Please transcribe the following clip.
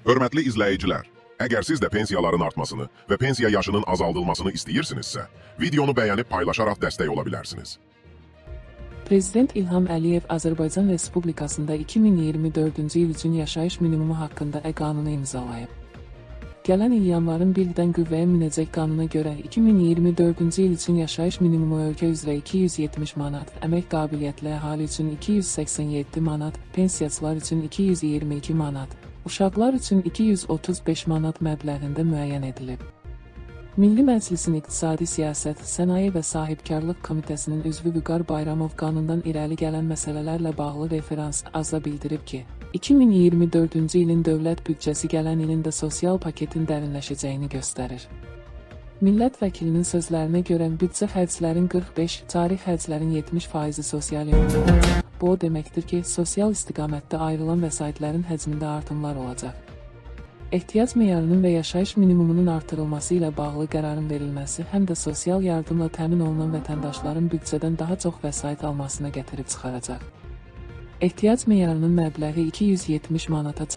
Hörmətli izləyicilər, əgər siz də pensiyaların artmasını və pensiya yaşının azaldılmasını istəyirsinizsə, videonu bəyənib paylaşaraq dəstək ola bilərsiniz. Prezident İlham Əliyev Azərbaycan Respublikasında 2024-cü il üçün yaşayış minimumu haqqında qanunu imzalayıb. Gələn il yanvarın 1-dən qüvvəyə minəcək qanuna görə 2024-cü il üçün yaşayış minimumu ölkə üzrə 270 manat, əmək qabiliyyətli əhali üçün 287 manat, pensiyaçılar üçün 222 manat, uşaqlar üçün 235 manat məbləğində müəyyən edilib. Milli Məclisin İqtisadi Siyasət, Sənaye və Sahibkarlıq Komitəsinin üzvü Vüqar Bayramov qanundan irəli gələn məsələlərlə bağlı referans azda bildirib ki, 2024-cü ilin dövlət büdcəsi gələn ilin də sosial paketin dərinləşəcəyini göstərir. Millət vəkilinin sözlərinə görə büdcə xərclərin 45, cari xərclərin 70% sosial yönümlü olacaq. Bu o deməkdir ki, sosial istiqamətdə ayrılan vəsaitlərin həcmində artımlar olacaq. Ehtiyac meyarının və yaşayış minimumunun artırılması ilə bağlı qərarın verilməsi həm də sosial yardımla təmin olunan vətəndaşların büdcədən daha çox vəsait almasına gətirib çıxaracaq. Ehtiyac meyarının məbləği 270 manata